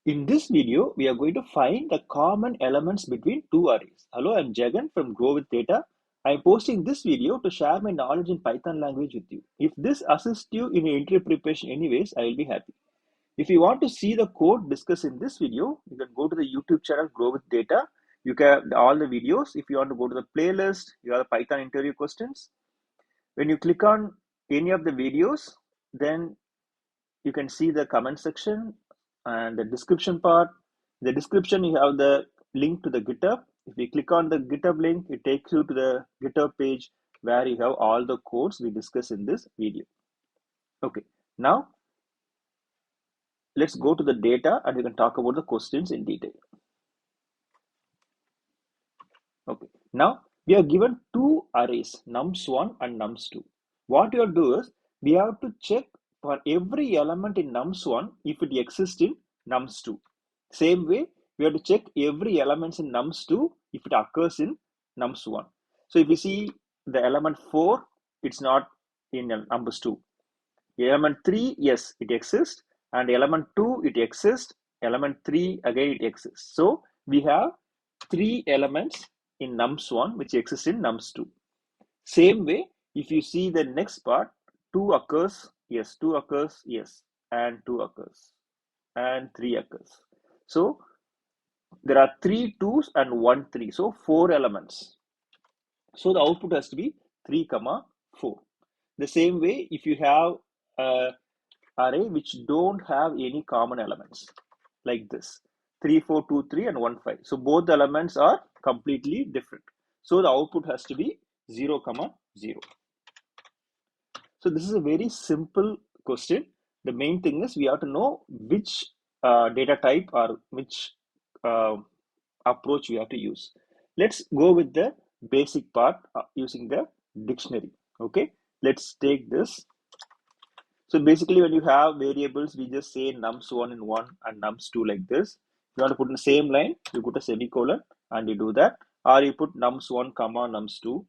In this video, we are going to find the common elements between two arrays. Hello, I'm Jagan from growwithdata. I'm posting this video to share my knowledge in Python language with you. If this assists you in your interview preparation anyways, I will be happy. If you want to see the code discussed in this video, you can go to the YouTube channel growwithdata. You can all the videos. If you want to go to the playlist, you have the Python interview questions. When you click on any of the videos, then you can see the comment section and the description part. In the description, you have the link to the GitHub. If you click on the GitHub link, it takes you to the GitHub page where you have all the codes we discuss in this video. Okay, now let's go to the data and we can talk about the questions in detail. Okay, now we are given two arrays, nums1 and nums2. What you have to do is we have to check for every element in nums1 if it exists in nums2. Same way, we have to check every element in nums2 if it occurs in nums1. So if you see the element 4, it's not in nums2. Element 3, yes, it exists, and element 2, it exists, element 3, again it exists. So we have three elements in nums1 which exist in nums2. Same way, if you see the next part, 2 occurs, yes, 2 occurs, yes, and 2 occurs, and 3 occurs. So there are 3 2s and 1 3, so 4 elements. So the output has to be 3 comma 4. The same way, if you have a array which don't have any common elements like this, 3 4 2 3 and 1 5, so both the elements are completely different, so the output has to be 0 comma 0. So this is a very simple question. The main thing is we have to know which data type or which uh, approach we have to use. Let's go with the basic part using the dictionary. Okay, let's take this. So basically, when you have variables, we just say nums1 in 1 and nums2 like this. If you want to put in the same line, you put a semicolon and you do that. Or you put nums1 comma nums2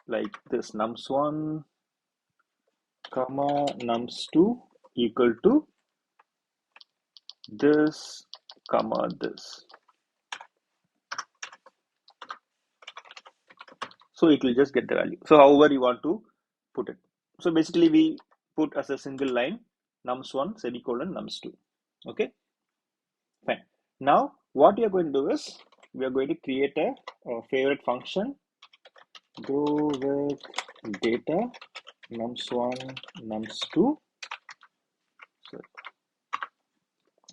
like this, nums1 comma nums2 equal to this comma this. So it will just get the value. So however you want to put it. So basically we put as a single line nums1 semicolon nums2. Okay, fine. Now what we are going to do is we are going to create a favorite function, go with data nums1 nums2.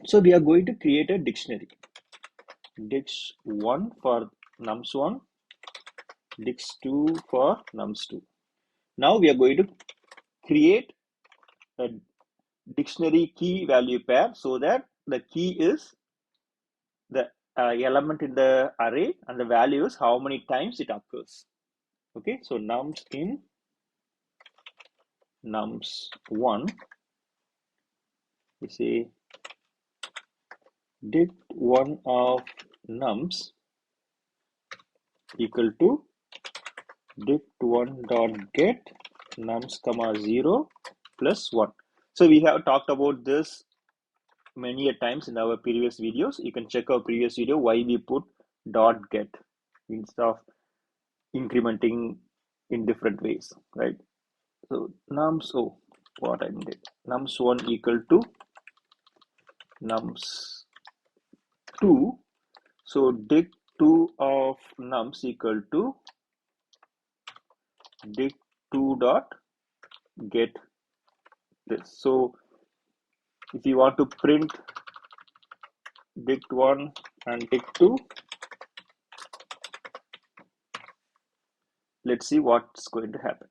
So we are going to create a dictionary, dix1 for nums1, dix2 for nums2. Now we are going to create a dictionary key value pair so that the key is the element in the array and the value is how many times it occurs. Okay, so nums in nums1, we say dict1 of nums equal to dict1 dot get nums comma 0 plus 1. So we have talked about this many a times in our previous videos. You can check our previous video why we put dot get instead of incrementing in different ways, right? So nums, oh, what I did, nums1 equal to nums2. So dict2 of nums equal to dict2 dot get this. So if you want to print dict1 and dict2, let's see what's going to happen.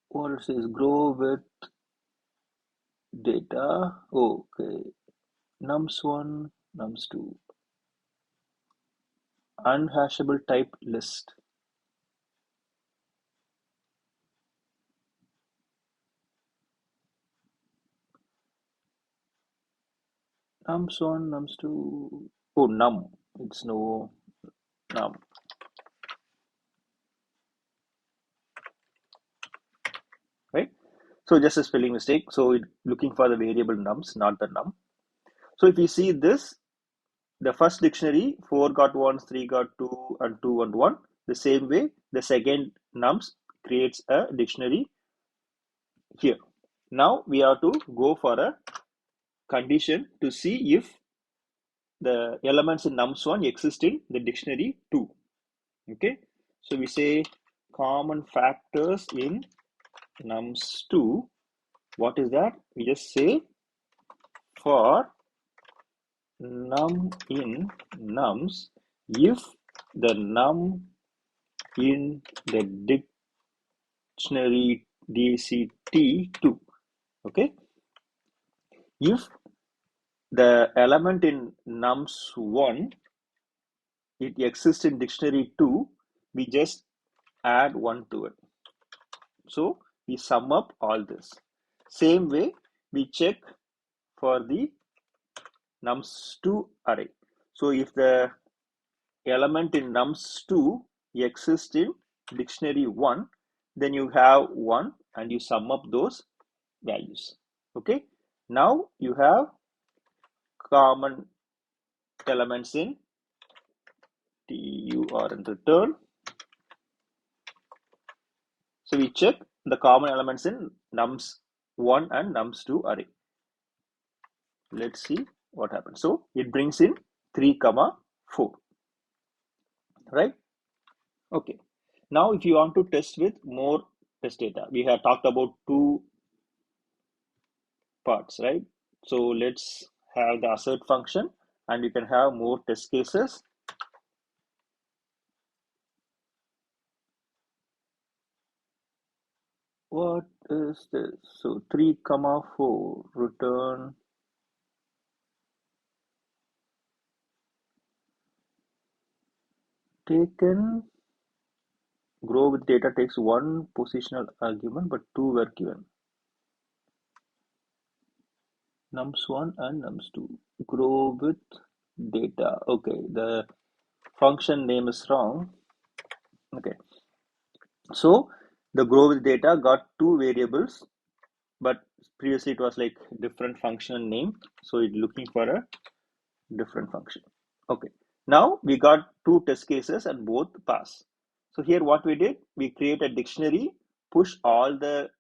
What it says, grow with data. Okay, nums1, nums2, unhashable type list. Nums1, nums2. Oh, num. It's no num. So just a spelling mistake. So it looking for the variable nums, not the num. So if you see this, the first dictionary 4 got 1, 3 got 2, and 2 and 1. The same way, the second nums creates a dictionary here. Now we have to go for a condition to see if the elements in nums1 exist in the dictionary 2. Okay, so we say common factors in nums2. What is that? We just say for num in nums, if the num in the dictionary dct2, okay, if the element in nums1 it exists in dictionary 2, we just add 1 to it. So we sum up all this. Same way we check for the nums2 array. So if the element in nums2 exists in dictionary 1, then you have 1 and you sum up those values. Okay, now you have common elements in tur and return. So we check the common elements in nums1 and nums2 array. Let's see what happens. So it brings in 3, 4, right? Okay. Now if you want to test with more test data, we have talked about 2 parts, right? So let's have the assert function and you can have more test cases. What is this? So 3, 4 return taken. Grow with data takes 1 positional argument, but 2 were given. Nums1 and nums2. Grow with data. Okay, the function name is wrong. Okay, so the grow with data got 2 variables, but previously it was like different function name, so it's looking for a different function. Okay, now we got 2 test cases and both pass. So here what we did, we create a dictionary, push all the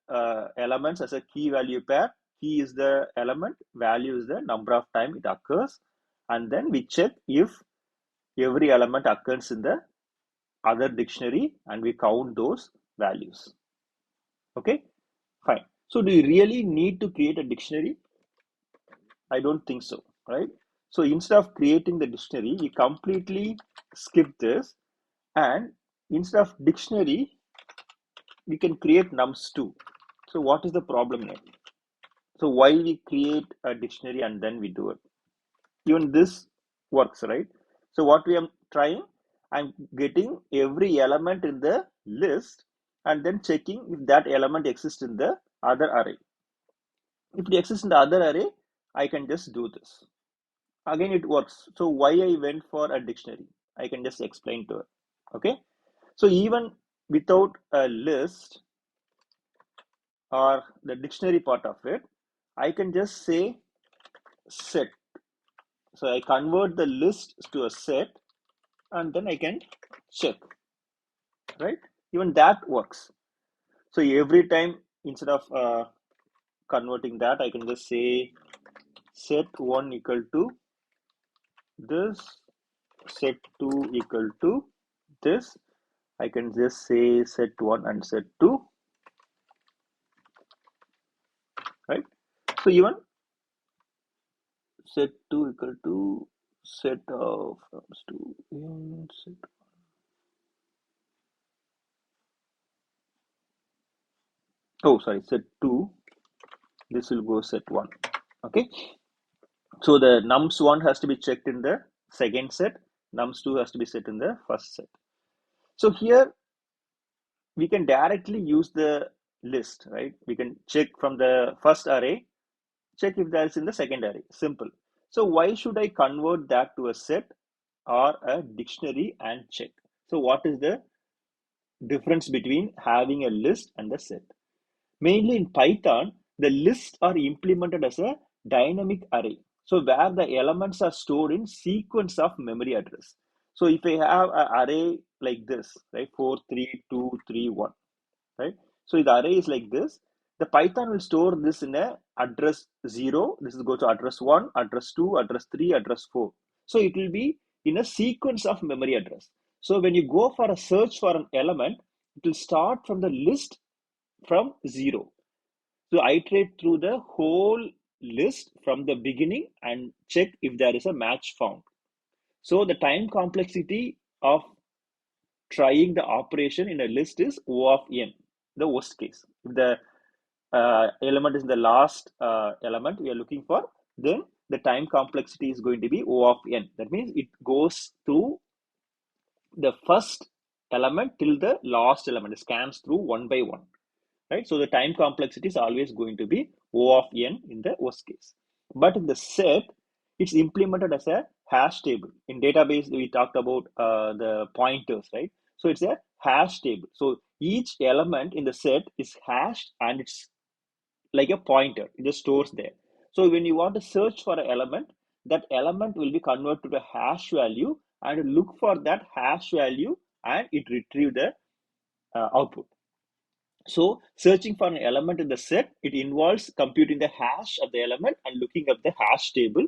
elements as a key value pair. Key is the element, value is the number of time it occurs, and then we check if every element occurs in the other dictionary and we count those values. Okay, fine. So do you really need to create a dictionary? I don't think so, right? So instead of creating the dictionary, we completely skip this, and instead of dictionary, we can create nums2. So what is the problem here? So why we create a dictionary and then we do it? Even this works, right? So what we are trying, I'm getting every element in the list and then checking if that element exists in the other array. If it exists in the other array, I can just do this. Again, it works. So why I went for a dictionary? I can just explain to it. Okay. So even without a list or the dictionary part of it, I can just say set. So I convert the list to a set and then I can check, right? Even that works. So every time instead of converting that, I can just say set1 equal to this, set2 equal to this. I can just say set1 and set2, right? So even set2 equal to set of nums2 in set. Oh, sorry, set2. This will go set1. Okay. So the nums1 has to be checked in the second set. Nums2 has to be set in the first set. So here we can directly use the list, right? We can check from the first array, check if that's in the second array. Simple. So why should I convert that to a set or a dictionary and check? So what is the difference between having a list and a set? Mainly in Python, the lists are implemented as a dynamic array. So where the elements are stored in sequence of memory address. So if I have an array like this, right, 4, 3, 2, 3, 1, right? So the array is like this. The Python will store this in a address 0. This will go to address 1, address 2, address 3, address 4. So it will be in a sequence of memory address. So when you go for a search for an element, it will start from the list from 0. So iterate through the whole list from the beginning and check if there is a match found. So the time complexity of trying the operation in a list is O of n, the worst case. If the element is the last element we are looking for, then the time complexity is going to be O of n. That means it goes through the first element till the last element, it scans through one by one. Right? So the time complexity is always going to be O of n in the worst case. But in the set, it's implemented as a hash table. In database, we talked about the pointers, right? So it's a hash table. So each element in the set is hashed and it's like a pointer. It just stores there. So when you want to search for an element, that element will be converted to a hash value and look for that hash value and it retrieve the output. So searching for an element in the set, it involves computing the hash of the element and looking up the hash table,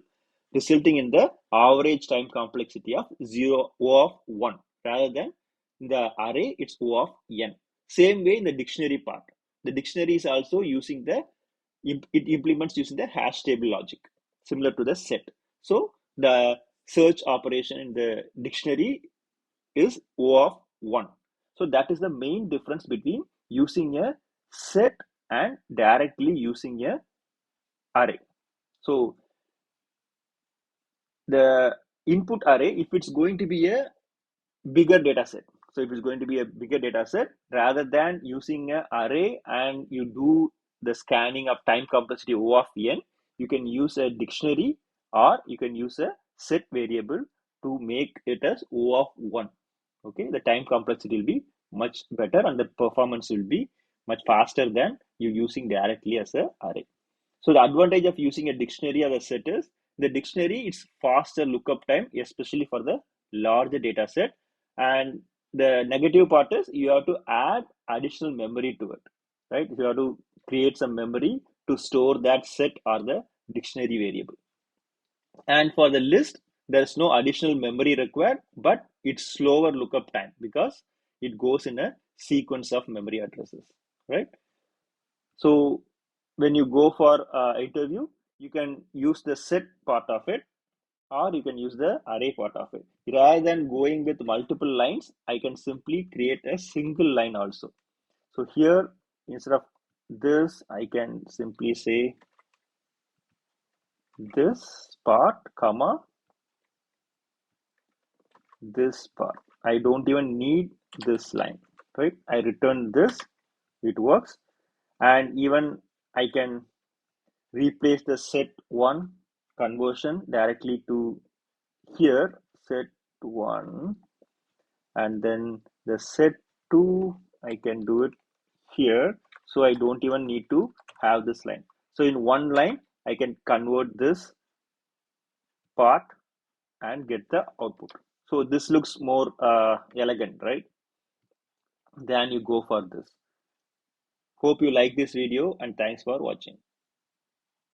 resulting in the average time complexity of 0 O of 1. Rather than in the array, it's O of n. Same way in the dictionary part. The dictionary is also using it implements using the hash table logic, similar to the set. So the search operation in the dictionary is O of 1. So that is the main difference between using a set and directly using a array. So the input array, if it's going to be a bigger data set, so if it's going to be a bigger data set, rather than using an array and you do the scanning of time complexity O of n, you can use a dictionary or you can use a set variable to make it as O of 1. Okay, the time complexity will be much better and the performance will be much faster than you using directly as a array. So the advantage of using a dictionary as a set is the dictionary, it's faster lookup time, especially for the larger data set. And the negative part is you have to add additional memory to it, right? You have to create some memory to store that set or the dictionary variable. And for the list, there's no additional memory required, but it's slower lookup time because it goes in a sequence of memory addresses, right? So when you go for interview, you can use the set part of it or you can use the array part of it. Rather than going with multiple lines, I can simply create a single line also. So here, instead of this, I can simply say this part, comma, this part. I don't even need this line, right? I return this, it works. And even I can replace the set 1 conversion directly to here, set 1, and then the set 2, I can do it here. So I don't even need to have this line. So in one line, I can convert this part and get the output. So this looks more elegant, right? Then you go for this. Hope you like this video and thanks for watching.